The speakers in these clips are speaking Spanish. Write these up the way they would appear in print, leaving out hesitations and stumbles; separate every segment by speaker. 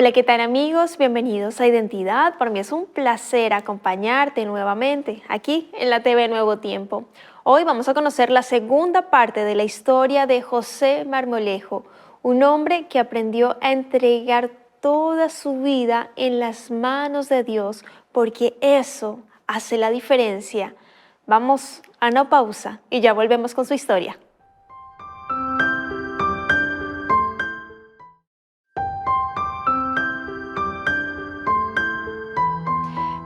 Speaker 1: Hola, ¿qué tal amigos? Bienvenidos a Identidad. Para mí es un placer acompañarte nuevamente aquí en la TV Nuevo Tiempo. Hoy vamos a conocer la segunda parte de la historia de José Marmolejo, un hombre que aprendió a entregar toda su vida en las manos de Dios, porque eso hace la diferencia. Vamos a una pausa y ya volvemos con su historia.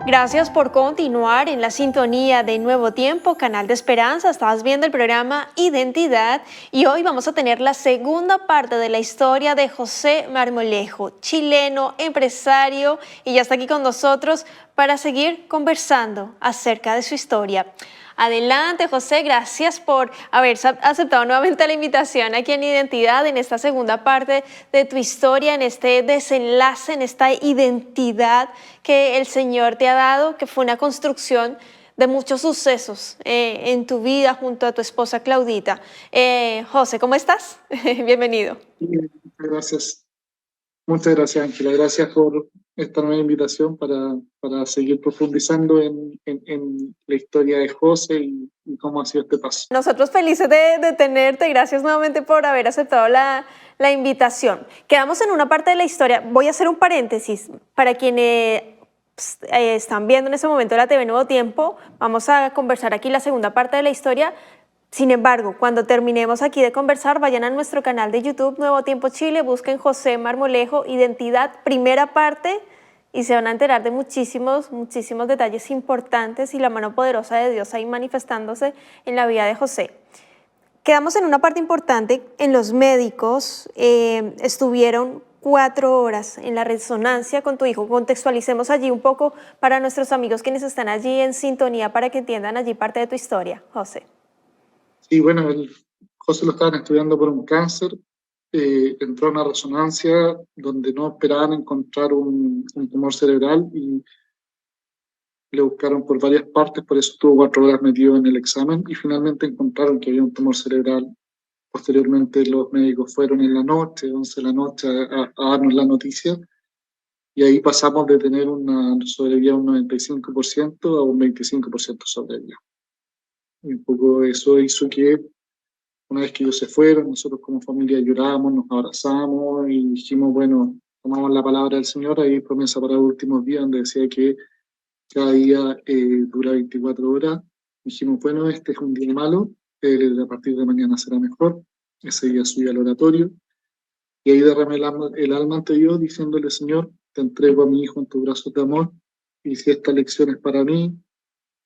Speaker 1: Gracias por continuar en la sintonía de Nuevo Tiempo, Canal de Esperanza. Estás viendo el programa Identidad y hoy vamos a tener la segunda parte de la historia de José Marmolejo, chileno, empresario, y ya está aquí con nosotros para seguir conversando acerca de su historia. Adelante, José, gracias por haber aceptado nuevamente la invitación aquí en Identidad, en esta segunda parte de tu historia, en este desenlace, en esta identidad que el Señor te ha dado, que fue una construcción de muchos sucesos en tu vida junto a tu esposa Claudita. José, ¿cómo estás? Bienvenido.
Speaker 2: Bien, muchas gracias. Muchas gracias, Ángela. Gracias por esta nueva invitación para seguir profundizando en la historia de José y cómo ha sido este paso.
Speaker 1: Nosotros felices de tenerte, gracias nuevamente por haber aceptado la invitación. Quedamos en una parte de la historia, voy a hacer un paréntesis para quienes están viendo en ese momento la TV Nuevo Tiempo, vamos a conversar aquí la segunda parte de la historia. Sin embargo, cuando terminemos aquí de conversar, vayan a nuestro canal de YouTube Nuevo Tiempo Chile, busquen José Marmolejo, Identidad, primera parte, y se van a enterar de muchísimos detalles importantes y la mano poderosa de Dios ahí manifestándose en la vida de José. Quedamos en una parte importante, en los médicos estuvieron 4 horas en la resonancia con tu hijo. Contextualicemos allí un poco para nuestros amigos quienes están allí en sintonía para que entiendan allí parte de tu historia, José.
Speaker 2: Sí, bueno, José lo estaban estudiando por un cáncer, entró a una resonancia donde no esperaban encontrar un tumor cerebral y le buscaron por varias partes, por eso estuvo 4 horas metido en el examen y finalmente encontraron que había un tumor cerebral. Posteriormente los médicos fueron en la noche, 11 de la noche, a darnos la noticia y ahí pasamos de tener una sobrevida de un 95% a un 25% sobrevida. Y un poco eso hizo que una vez que ellos se fueron, nosotros como familia lloramos, nos abrazamos y dijimos, bueno, tomamos la palabra del Señor, ahí promesa para los últimos días, donde decía que cada día dura 24 horas. Dijimos, bueno, este es un día malo, a partir de mañana será mejor. Ese día subí al oratorio y ahí derramé el alma ante Dios diciéndole, Señor, te entrego a mi hijo en tus brazos de amor y si esta lección es para mí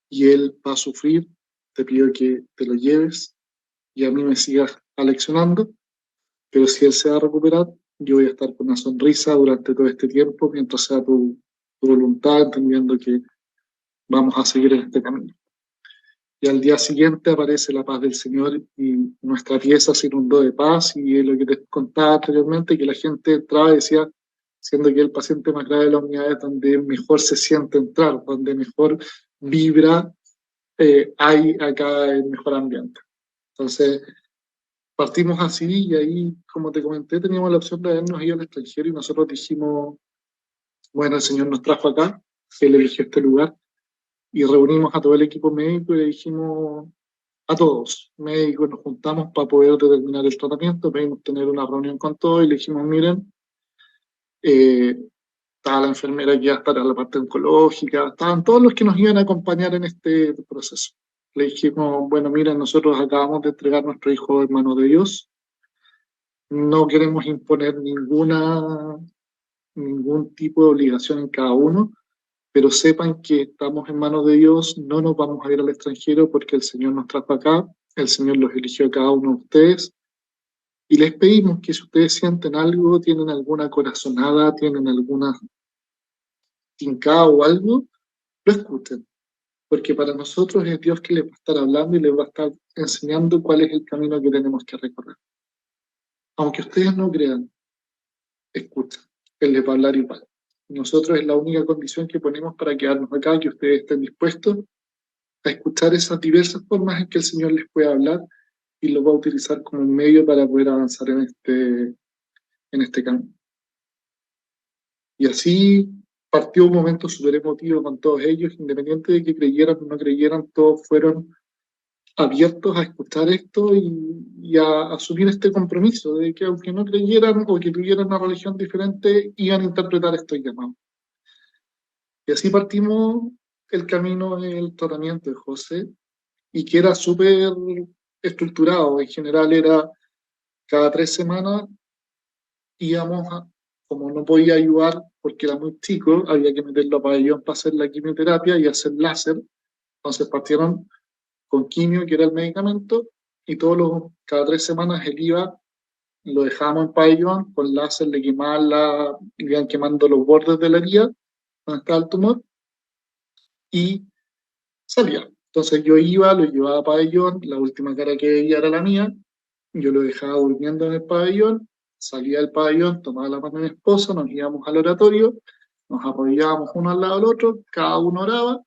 Speaker 2: y él va a sufrir, te pido que te lo lleves y a mí me sigas aleccionando, pero si él se va a recuperar, yo voy a estar con una sonrisa durante todo este tiempo mientras sea tu voluntad, entendiendo que vamos a seguir en este camino. Y al día siguiente aparece la paz del Señor y nuestra pieza se inundó de paz y es lo que te contaba anteriormente, que la gente entraba y decía, siendo que el paciente más grave de la unidad es donde mejor se siente entrar, donde mejor vibra, hay acá el mejor ambiente. Entonces, partimos así y ahí, como te comenté, teníamos la opción de habernos ido al extranjero y nosotros dijimos, bueno, el Señor nos trajo acá, Él eligió este lugar y reunimos a todo el equipo médico y le dijimos a todos, médicos, nos juntamos para poder determinar el tratamiento, pedimos tener una reunión con todos y le dijimos, miren, eh, estaba la enfermera que iba a estar en la parte oncológica, estaban todos los que nos iban a acompañar en este proceso. Le dijimos, bueno, miren, nosotros acabamos de entregar a nuestro hijo en manos de Dios, no queremos imponer ningún tipo de obligación en cada uno, pero sepan que estamos en manos de Dios, no nos vamos a ir al extranjero porque el Señor nos trajo acá, el Señor los eligió a cada uno de ustedes, y les pedimos que si ustedes sienten algo, tienen alguna corazonada, tienen alguna tincada o algo, lo escuchen, porque para nosotros es Dios que les va a estar hablando y les va a estar enseñando cuál es el camino que tenemos que recorrer. Aunque ustedes no crean, escuchen, Él les va a hablar igual. Nosotros es la única condición que ponemos para quedarnos acá, que ustedes estén dispuestos a escuchar esas diversas formas en que el Señor les puede hablar y lo va a utilizar como un medio para poder avanzar en este camino. Y así partió un momento súper emotivo con todos ellos, independiente de que creyeran o no creyeran, todos fueron abiertos a escuchar esto y a asumir este compromiso de que aunque no creyeran o que tuvieran una religión diferente, iban a interpretar estos llamados. Y así partimos el camino del tratamiento de José, y que era súper estructurado. En general era cada 3 semanas íbamos a, como no podía ayudar porque era muy chico, había que meterlo a pabellón para hacer la quimioterapia y hacer láser. Entonces partieron con quimio, que era el medicamento, y cada 3 semanas él iba, lo dejábamos en pabellón, con láser le quemaban iban quemando los bordes de la herida, donde estaba el tumor, y salía. Entonces yo iba, lo llevaba a pabellón, la última cara que veía era la mía, yo lo dejaba durmiendo en el pabellón, salía del pabellón, tomaba la mano de mi esposa, nos íbamos al oratorio, nos apoyábamos uno al lado del otro, cada uno oraba,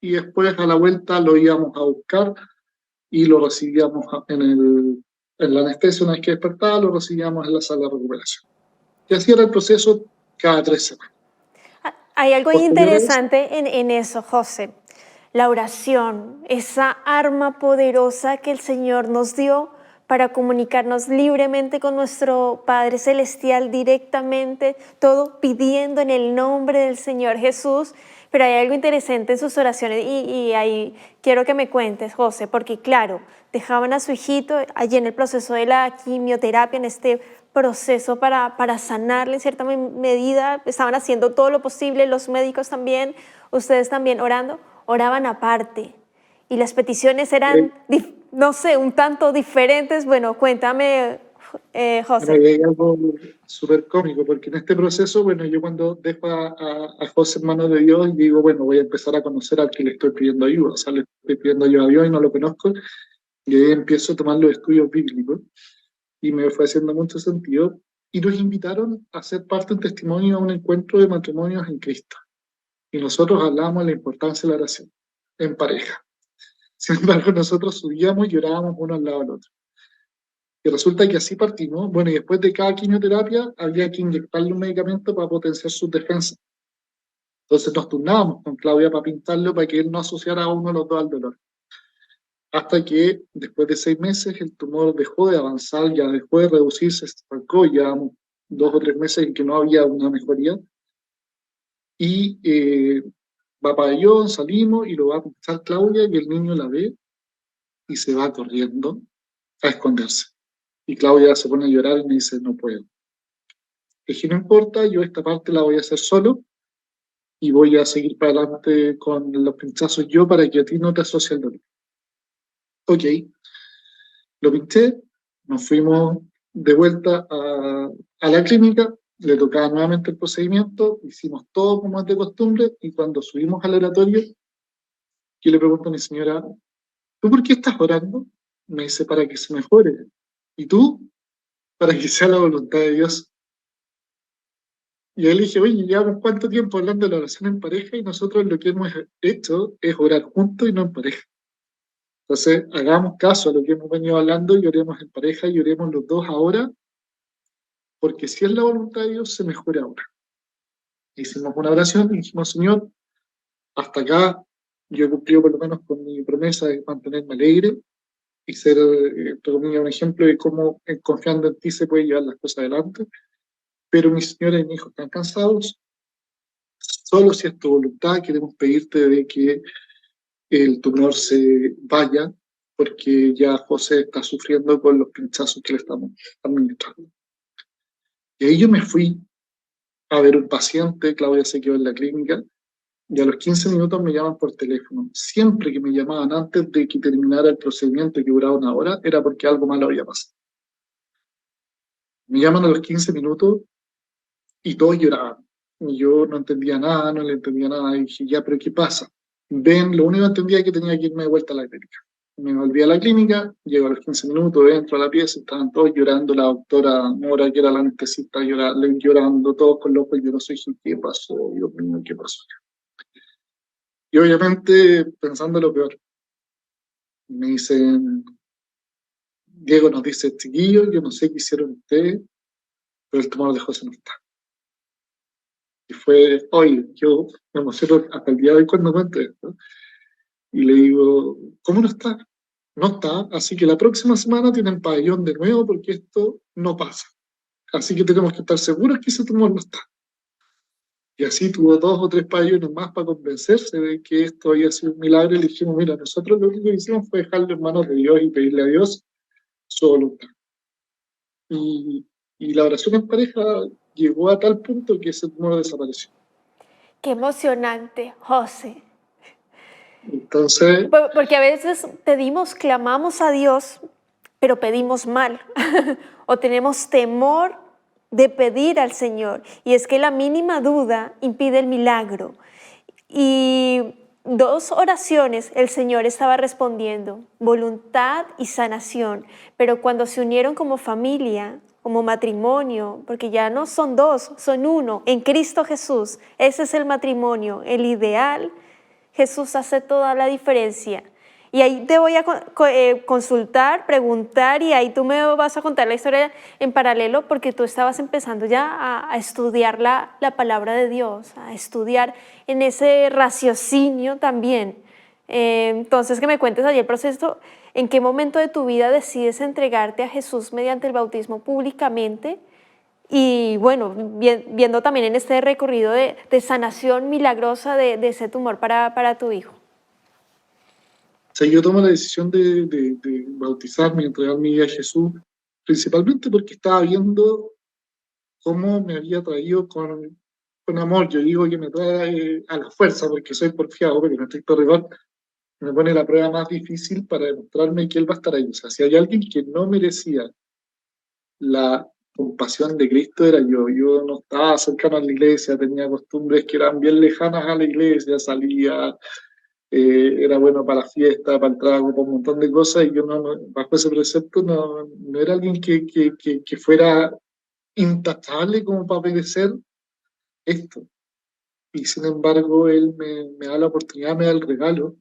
Speaker 2: y después a la vuelta lo íbamos a buscar y lo recibíamos en la anestesia. Una vez que despertaba, lo recibíamos en la sala de recuperación. Y así era el proceso cada 3 semanas.
Speaker 1: Hay algo
Speaker 2: Posteriores,
Speaker 1: interesante en eso, José. La oración, esa arma poderosa que el Señor nos dio para comunicarnos libremente con nuestro Padre Celestial directamente, todo pidiendo en el nombre del Señor Jesús. Pero hay algo interesante en sus oraciones y ahí quiero que me cuentes, José, porque claro, dejaban a su hijito allí en el proceso de la quimioterapia, en este proceso para sanarle en cierta medida, estaban haciendo todo lo posible, los médicos también, ustedes también orando, oraban aparte y las peticiones eran, no sé, un tanto diferentes. Bueno, cuéntame,
Speaker 2: bueno,
Speaker 1: José.
Speaker 2: y hay algo súper cómico, porque en este proceso, bueno, yo cuando dejo a José en manos de Dios, y digo, bueno, voy a empezar a conocer al que le estoy pidiendo ayuda, o sea, le estoy pidiendo ayuda a Dios y no lo conozco, y ahí empiezo a tomar los estudios bíblicos, y me fue haciendo mucho sentido, y nos invitaron a ser parte de un testimonio a un encuentro de matrimonios en Cristo. Y nosotros hablábamos de la importancia de la oración en pareja. Sin embargo, nosotros subíamos y llorábamos uno al lado del otro. Y resulta que así partimos. Bueno, y después de cada quimioterapia había que inyectarle un medicamento para potenciar sus defensas. Entonces nos turnábamos con Claudia para pintarlo para que él no asociara a uno de los dos al dolor. Hasta que después de 6 meses el tumor dejó de avanzar, ya dejó de reducirse, se estancó, ya 2 o 3 meses en que no había una mejoría. Y va a pabellón, salimos y lo va a pintar Claudia y el niño la ve y se va corriendo a esconderse. Y Claudia se pone a llorar y me dice, no puedo. Dije, no importa, yo esta parte la voy a hacer solo y voy a seguir para adelante con los pinchazos yo para que a ti no te asocie el dolor. Ok, lo pinché, nos fuimos de vuelta a la clínica, le tocaba nuevamente el procedimiento, hicimos todo como es de costumbre y cuando subimos al oratorio, yo le pregunto a mi señora, ¿tú por qué estás orando? Me dice, para que se mejore. ¿Y tú? Para que sea la voluntad de Dios. Y yo le dije, oye, llevamos cuánto tiempo hablando de la oración en pareja y nosotros lo que hemos hecho es orar juntos y no en pareja. Entonces, hagamos caso a lo que hemos venido hablando y oremos en pareja y oremos los dos ahora, porque si es la voluntad de Dios, se mejora ahora. Hicimos una oración y dijimos, Señor, hasta acá yo he cumplido por lo menos con mi promesa de mantenerme alegre y ser, entre comillas, un ejemplo de cómo confiando en ti se puede llevar las cosas adelante. Pero mi señora y mi hijo están cansados. Solo si es tu voluntad, queremos pedirte de que el tumor se vaya, porque ya José está sufriendo con los pinchazos que le estamos administrando. Y ahí yo me fui a ver un paciente, Claudia se quedó en la clínica, y a los 15 minutos me llaman por teléfono. Siempre que me llamaban antes de que terminara el procedimiento, que duraba una hora, era porque algo malo había pasado. Me llaman a los 15 minutos y todos lloraban. Y yo no entendía nada, no le entendía nada. Y dije, ya, pero ¿qué pasa? Ven, lo único que entendía es que tenía que irme de vuelta a la clínica. Me volví a la clínica, llego a los 15 minutos, entro a la pieza, estaban todos llorando, la doctora Mora, que era la anestesista, llorando, todos con locos. Yo no sé qué pasó, Dios mío, qué pasó. Y obviamente pensando lo peor, me dicen, Diego nos dice, chiquillos, yo no sé qué hicieron ustedes, pero el tumor de José no está. Y fue, hoy yo me emociono hasta el día de hoy cuando cuento esto. Y le digo, ¿cómo no está? No está, así que la próxima semana tienen pabellón de nuevo porque esto no pasa. Así que tenemos que estar seguros que ese tumor no está. Y así tuvo 2 o 3 pabellones más para convencerse de que esto había sido un milagro. Y le dijimos, mira, nosotros lo único que hicimos fue dejarlo en manos de Dios y pedirle a Dios su voluntad. Y, y la oración en pareja llegó a tal punto que ese tumor desapareció.
Speaker 1: Qué emocionante, José.
Speaker 2: Entonces,
Speaker 1: Porque a veces pedimos, clamamos a Dios, pero pedimos mal. O tenemos temor de pedir al Señor. Y es que la mínima duda impide el milagro. Y 2 oraciones el Señor estaba respondiendo, voluntad y sanación. Pero cuando se unieron como familia, como matrimonio, porque ya no son 2, son 1, en Cristo Jesús, ese es el matrimonio, el ideal. Jesús hace toda la diferencia. Y ahí te voy a consultar, preguntar, y ahí tú me vas a contar la historia en paralelo, porque tú estabas empezando ya a estudiar la palabra de Dios, a estudiar en ese raciocinio también. Entonces, que me cuentes allí el proceso, ¿en qué momento de tu vida decides entregarte a Jesús mediante el bautismo públicamente? Y bueno, viendo también en este recorrido de sanación milagrosa de ese tumor para tu hijo.
Speaker 2: o sea, yo tomo la decisión de bautizarme y entregar mi vida a Jesús, principalmente porque estaba viendo cómo me había traído con amor. Yo digo que me trae a la fuerza, porque soy porfiado, pero en estricto rigor me pone la prueba más difícil para demostrarme que Él va a estar ahí. O sea, si hay alguien que no merecía la compasión de Cristo era yo. Yo no estaba cercano a la iglesia, tenía costumbres que eran bien lejanas a la iglesia, salía, era bueno para la fiesta, para el trago, para un montón de cosas, y yo bajo ese precepto no era alguien que fuera intachable como para merecer esto. Y sin embargo, Él me da la oportunidad, me da el regalo.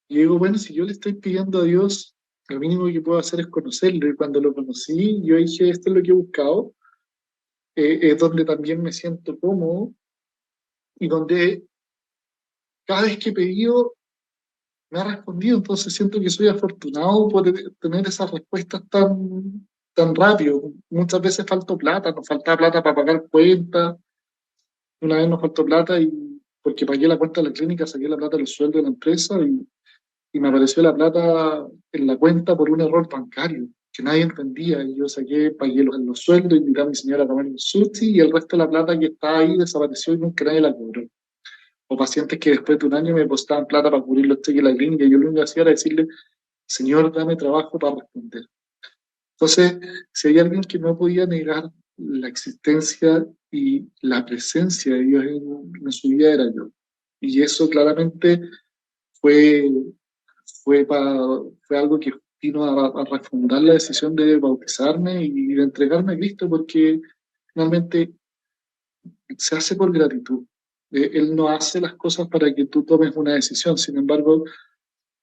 Speaker 2: Y digo, bueno, si yo le estoy pidiendo a Dios, lo mínimo que puedo hacer es conocerlo. Y cuando lo conocí, yo dije, esto es lo que he buscado. Es donde también me siento cómodo y donde cada vez que he pedido me ha respondido. Entonces siento que soy afortunado por tener esas respuestas tan rápido. Muchas veces faltó plata, nos faltaba plata para pagar cuentas. Una vez nos faltó plata y porque pagué la cuenta de la clínica, saqué la plata del sueldo de la empresa y me apareció la plata en la cuenta por un error bancario que nadie entendía. Y yo pagué los sueldos, invité a mi señora a comer un sushi y el resto de la plata que estaba ahí desapareció y nunca nadie la cobró. O pacientes que después de un año me depositaban plata para cubrir los cheques de la clínica y yo lo único que hacía era decirle, Señor, dame trabajo para responder. Entonces, si hay alguien que no podía negar la existencia y la presencia de Dios en su vida, era yo. Y eso claramente fue, fue algo que vino a refundar la decisión de bautizarme y de entregarme a Cristo, porque finalmente se hace por gratitud. Él no hace las cosas para que tú tomes una decisión, sin embargo,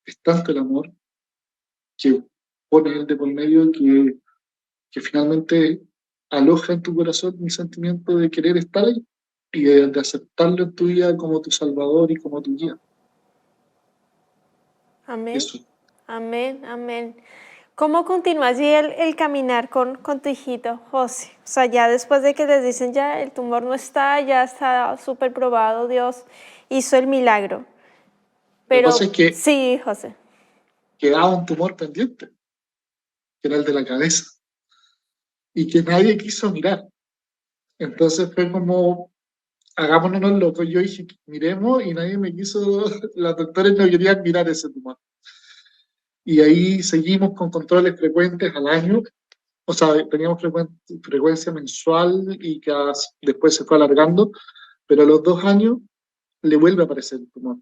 Speaker 2: es tanto el amor que pone Él de por medio que finalmente aloja en tu corazón un sentimiento de querer estar ahí y de aceptarlo en tu vida como tu Salvador y como tu guía.
Speaker 1: Amén,
Speaker 2: Eso.
Speaker 1: amén, amén. ¿Cómo continúa allí el caminar con tu hijito, José? O sea, ya después de que les dicen ya el tumor no está, ya está súper probado, Dios hizo el milagro.
Speaker 2: Lo que
Speaker 1: Pero
Speaker 2: pasa es que
Speaker 1: sí, José.
Speaker 2: quedaba un tumor pendiente, que era el de la cabeza, y que nadie quiso mirar. Entonces fue como, hagámonos los locos. Yo dije, miremos, y nadie me quiso, las doctores no querían mirar ese tumor. Y ahí seguimos con controles frecuentes al año, o sea, teníamos frecuencia mensual y que después se fue alargando, pero a los 2 años le vuelve a aparecer el tumor.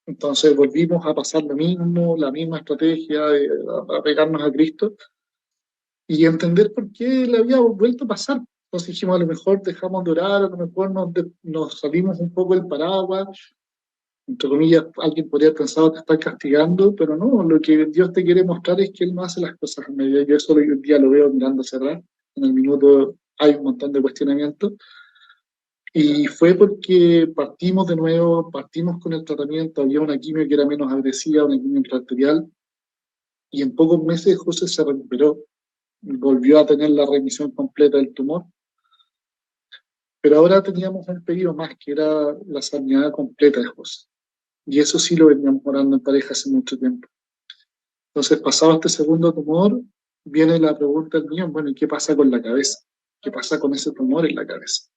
Speaker 2: Entonces volvimos a pasar lo mismo, la misma estrategia de apegarnos a Cristo y entender por qué le había vuelto a pasar. Entonces dijimos, a lo mejor dejamos de orar, a lo mejor nos salimos un poco del paraguas, entre comillas, alguien podría haber pensado que está castigando, pero no, lo que Dios te quiere mostrar es que Él no hace las cosas a medida. Yo eso hoy en día lo veo mirando cerrar, en el minuto hay un montón de cuestionamientos, Y fue porque partimos de nuevo, partimos con el tratamiento, había una quimio que era menos agresiva, una quimio intraarterial, y en pocos meses José se recuperó, volvió a tener la remisión completa del tumor, pero ahora teníamos un pedido más, que era la sanidad completa de José. Y eso sí lo veníamos orando en pareja hace mucho tiempo. Entonces, pasado este segundo tumor, viene la pregunta del millón, bueno, ¿y qué pasa con la cabeza? ¿Qué pasa con ese tumor en la cabeza?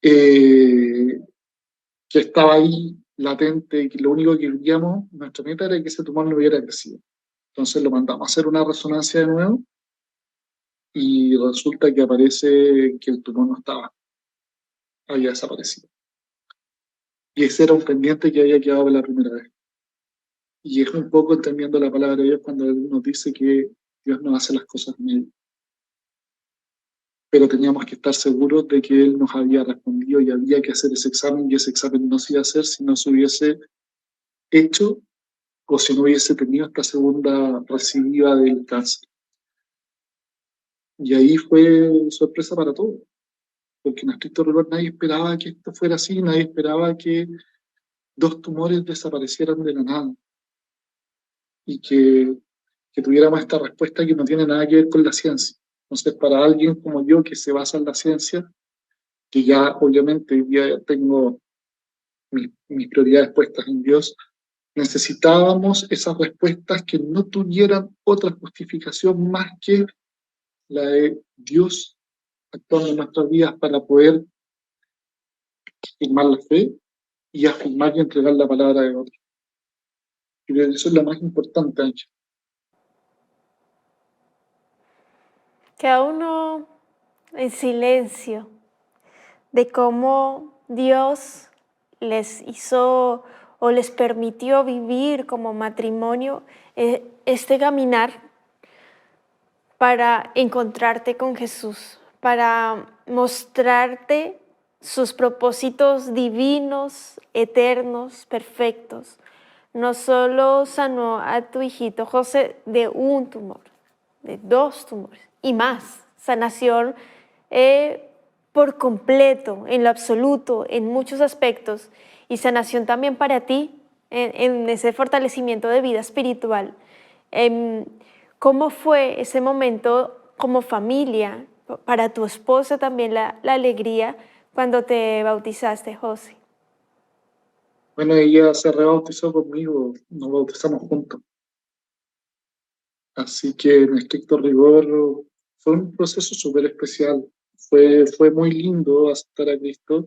Speaker 2: Eh, que estaba ahí latente y que lo único que queríamos, nuestra meta era que ese tumor no hubiera crecido. Entonces lo mandamos a hacer una resonancia de nuevo y resulta que aparece que el tumor no estaba, había desaparecido. Y ese era un pendiente que había quedado la primera vez. Y es un poco entendiendo la palabra de Dios cuando Él nos dice que Dios no hace las cosas bien. Pero teníamos que estar seguros de que Él nos había respondido y había que hacer ese examen, y ese examen no se iba a hacer si no se hubiese hecho o si no hubiese tenido esta segunda recidiva del cáncer. Y ahí fue sorpresa para todos, porque en estricto rigor nadie esperaba que esto fuera así, nadie esperaba que dos tumores desaparecieran de la nada y que tuviéramos esta respuesta que no tiene nada que ver con la ciencia. Entonces, para alguien como yo que se basa en la ciencia, que ya obviamente ya tengo mis prioridades puestas en Dios, necesitábamos esas respuestas que no tuvieran otra justificación más que la de Dios actuando en nuestras vidas para poder afirmar la fe y afirmar y entregar la palabra de otro. Y eso es lo más importante, Ángel.
Speaker 1: Queda uno en silencio de cómo Dios les hizo o les permitió vivir como matrimonio este caminar para encontrarte con Jesús, para mostrarte sus propósitos divinos, eternos, perfectos. No solo sanó a tu hijito José de un tumor, de 2 tumores y más. Sanación por completo, en lo absoluto, en muchos aspectos. Y sanación también para ti en ese fortalecimiento de vida espiritual. ¿Cómo fue ese momento como familia, para tu esposa también la alegría cuando te bautizaste, José?
Speaker 2: Bueno, ella se rebautizó conmigo, nos bautizamos juntos. Así que en estricto rigor fue un proceso súper especial. Fue muy lindo aceptar a Cristo,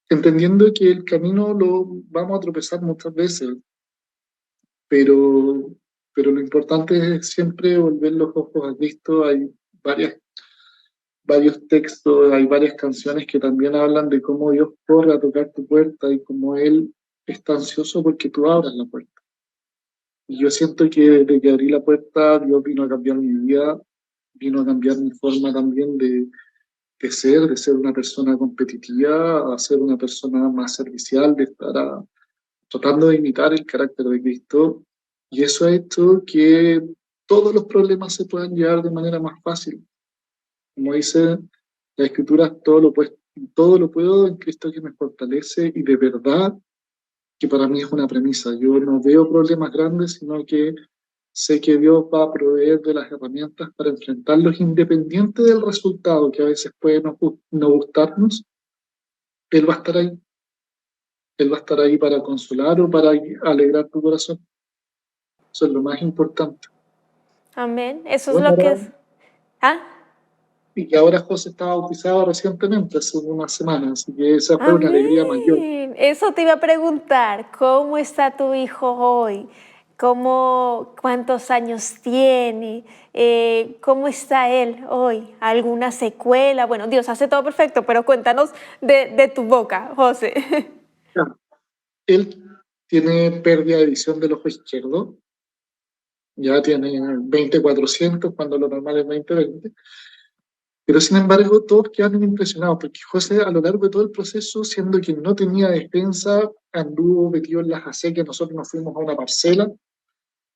Speaker 2: entendiendo que el camino lo vamos a tropezar muchas veces, pero, pero lo importante es siempre volver los ojos a Cristo. Hay varias, varios textos, hay varias canciones que también hablan de cómo Dios corre a tocar tu puerta y cómo Él está ansioso porque tú abras la puerta. Y yo siento que desde que abrí la puerta, Dios vino a cambiar mi vida, vino a cambiar mi forma también de ser una persona competitiva, a ser una persona más servicial, de estar tratando de imitar el carácter de Cristo. Y eso ha hecho que todos los problemas se puedan llevar de manera más fácil. Como dice la Escritura, todo lo puedo en Cristo que me fortalece, y de verdad que para mí es una premisa. Yo no veo problemas grandes, sino que sé que Dios va a proveer de las herramientas para enfrentarlos independiente del resultado, que a veces puede no gustarnos. Él va a estar ahí. Él va a estar ahí para consolar o para alegrar tu corazón. Eso es lo más importante.
Speaker 1: Amén. Eso es
Speaker 2: Bueno,
Speaker 1: lo que es. ¿Ah?
Speaker 2: y que ahora José estaba bautizado recientemente, hace unas semanas, así que esa fue una alegría mayor.
Speaker 1: Amén. Eso te iba a preguntar. ¿Cómo está tu hijo hoy? ¿Cuántos años tiene? ¿Cómo está él hoy? ¿Alguna secuela? Bueno, Dios hace todo perfecto, pero cuéntanos de tu boca, José.
Speaker 2: Ya. Él tiene pérdida de visión del ojo izquierdo, ya tiene 20/400 cuando lo normal es 20/20. Pero sin embargo, todos quedaron impresionados porque José, a lo largo de todo el proceso, siendo que no tenía defensa, anduvo metido en las acequias. Nosotros nos fuimos a una parcela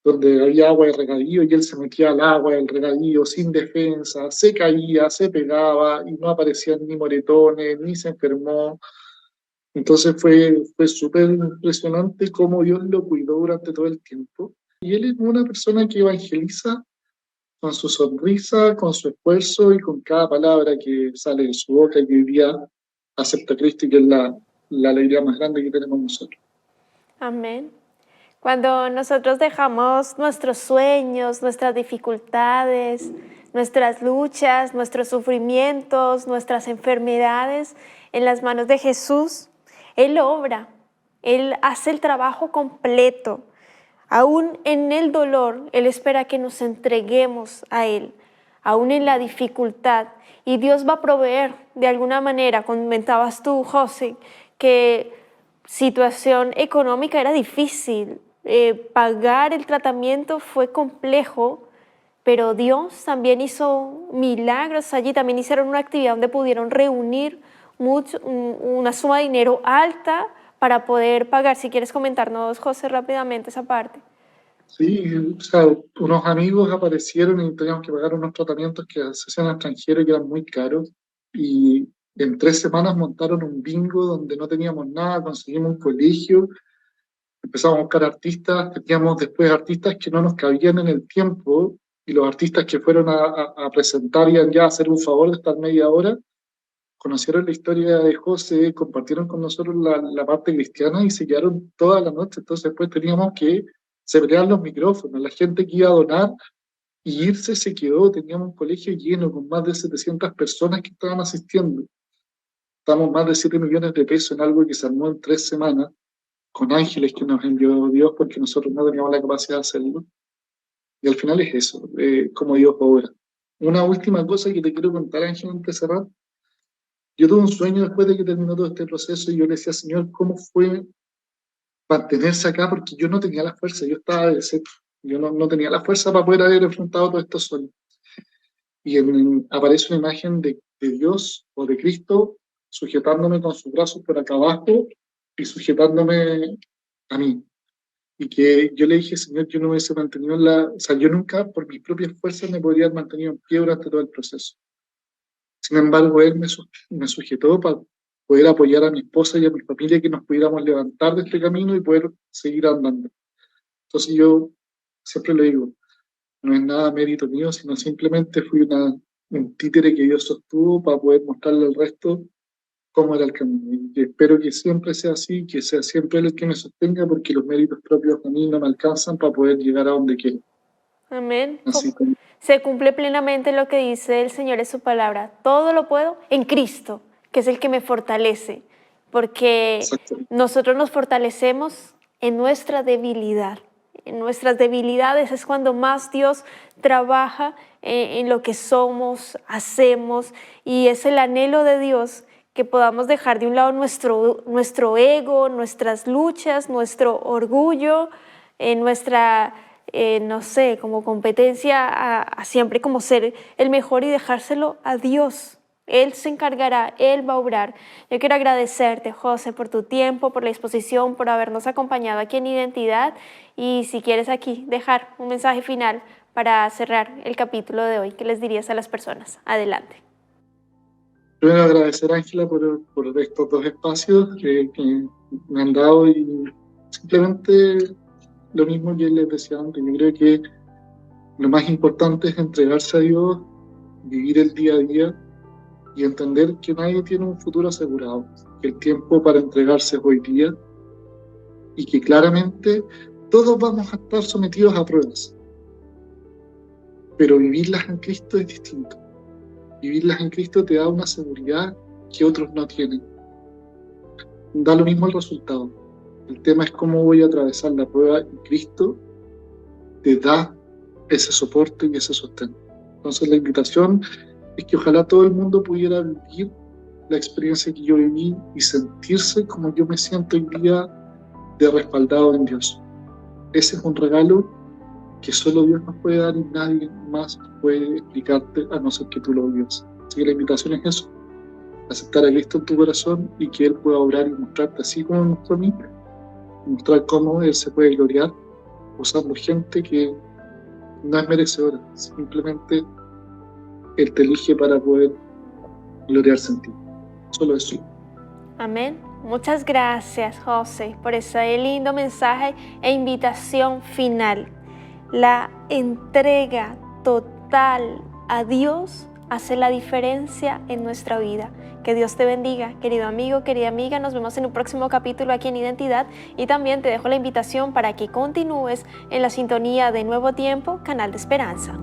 Speaker 2: donde había agua de regadío y él se metía al agua del regadío sin defensa, se caía, se pegaba y no aparecían ni moretones, ni se enfermó. Entonces fue súper impresionante cómo Dios lo cuidó durante todo el tiempo. Y él es una persona que evangeliza con su sonrisa, con su esfuerzo y con cada palabra que sale de su boca y que hoy día acepta a Cristo y que es la alegría más grande que tenemos nosotros.
Speaker 1: Amén. Cuando nosotros dejamos nuestros sueños, nuestras dificultades, nuestras luchas, nuestros sufrimientos, nuestras enfermedades en las manos de Jesús, Él obra, Él hace el trabajo completo. Aún en el dolor, Él espera que nos entreguemos a Él, aún en la dificultad. Y Dios va a proveer de alguna manera. Comentabas tú, José, que situación económica era difícil, pagar el tratamiento fue complejo, pero Dios también hizo milagros allí, también hicieron una actividad donde pudieron reunir una suma de dinero alta para poder pagar. Si quieres comentarnos, José, rápidamente esa parte.
Speaker 2: Sí, o sea, unos amigos aparecieron y teníamos que pagar unos tratamientos que se hacían extranjeros y que eran muy caros. Y en 3 semanas montaron un bingo donde no teníamos nada, conseguimos un colegio, empezamos a buscar artistas, teníamos después artistas que no nos cabían en el tiempo y los artistas que fueron a presentar y ya a hacer un favor de estar media hora, conocieron la historia de José, compartieron con nosotros la parte cristiana y se quedaron toda la noche. Entonces después teníamos que separaban los micrófonos, la gente que iba a donar y irse se quedó, teníamos un colegio lleno con más de 700 personas que estaban asistiendo. Estamos más de 7 millones de pesos en algo que se armó en 3 semanas, con ángeles que nos envió Dios porque nosotros no teníamos la capacidad de hacerlo. Y al final es eso, como Dios obra. Una última cosa que te quiero contar, Ángel, antes de cerrar. Yo tuve un sueño después de que terminó todo este proceso y yo le decía, Señor, ¿cómo fue mantenerse acá? Porque yo no tenía la fuerza, yo estaba de seco. Yo no tenía la fuerza para poder haber enfrentado todo esto solo. Y aparece una imagen de Dios o de Cristo sujetándome con sus brazos por acá abajo y sujetándome a mí. Y que yo le dije, Señor, yo no me hubiese mantenido o sea, yo nunca por mis propias fuerzas me podría haber mantenido en pie durante todo el proceso. Sin embargo, Él me sujetó para poder apoyar a mi esposa y a mi familia, que nos pudiéramos levantar de este camino y poder seguir andando. Entonces yo siempre le digo, no es nada mérito mío, sino simplemente fui un títere que Dios sostuvo para poder mostrarle al resto cómo era el camino. Y espero que siempre sea así, que sea siempre Él el que me sostenga, porque los méritos propios a mí no me alcanzan para poder llegar a donde quiero.
Speaker 1: Amén.
Speaker 2: Así como,
Speaker 1: Se cumple plenamente lo que dice el Señor en su palabra. Todo lo puedo en Cristo, que es el que me fortalece, porque
Speaker 2: exacto.
Speaker 1: nosotros nos fortalecemos en nuestra debilidad. En nuestras debilidades es cuando más Dios trabaja en lo que somos, hacemos, y es el anhelo de Dios que podamos dejar de un lado nuestro ego, nuestras luchas, nuestro orgullo, nuestra no sé, como competencia a siempre como ser el mejor y dejárselo a Dios. Él se encargará, Él va a obrar. Yo quiero agradecerte, José, por tu tiempo, por la exposición, por habernos acompañado aquí en Identidad, y si quieres aquí dejar un mensaje final para cerrar el capítulo de hoy, ¿qué les dirías a las personas? Adelante.
Speaker 2: Primero agradecer a Ángela por estos 2 espacios que me han dado y simplemente lo mismo que les decía antes. Yo creo que lo más importante es entregarse a Dios, vivir el día a día y entender que nadie tiene un futuro asegurado, que el tiempo para entregarse es hoy día y que claramente todos vamos a estar sometidos a pruebas, pero vivirlas en Cristo es distinto. Vivirlas en Cristo te da una seguridad que otros no tienen. Da lo mismo el resultado. El tema es cómo voy a atravesar la prueba y Cristo te da ese soporte y ese sostén. Entonces la invitación es que ojalá todo el mundo pudiera vivir la experiencia que yo viví y sentirse como yo me siento hoy día, de respaldado en Dios. Ese es un regalo que solo Dios nos puede dar y nadie más puede explicarte a no ser que tú lo vivas. Así que la invitación es eso, aceptar a Cristo en tu corazón y que Él pueda obrar y mostrarte así como me mostró a mí, mostrar cómo Él se puede gloriar usando gente que no es merecedora. Simplemente Él te elige para poder gloriarse en ti. Solo eso.
Speaker 1: Amén. Muchas gracias, José, por ese lindo mensaje e invitación final. La entrega total a Dios hace la diferencia en nuestra vida. Que Dios te bendiga, querido amigo, querida amiga. Nos vemos en un próximo capítulo aquí en Identidad, y también te dejo la invitación para que continúes en la sintonía de Nuevo Tiempo, Canal de Esperanza.